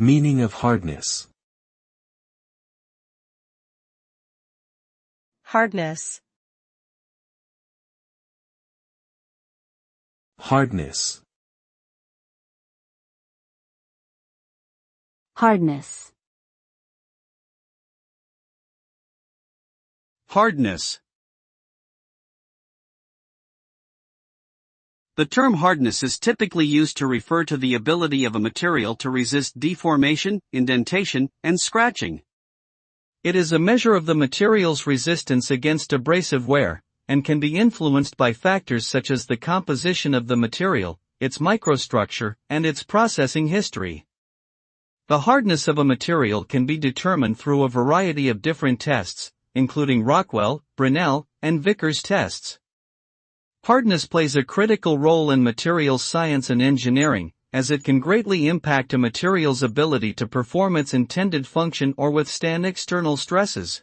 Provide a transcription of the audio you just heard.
Meaning of hardness. Hardness. Hardness. Hardness. Hardness. The term hardness is typically used to refer to the ability of a material to resist deformation, indentation, and scratching. It is a measure of the material's resistance against abrasive wear, and can be influenced by factors such as the composition of the material, its microstructure, and its processing history. The hardness of a material can be determined through a variety of different tests, including Rockwell, Brinell, and Vickers tests. Hardness plays a critical role in materials science and engineering, as it can greatly impact a material's ability to perform its intended function or withstand external stresses.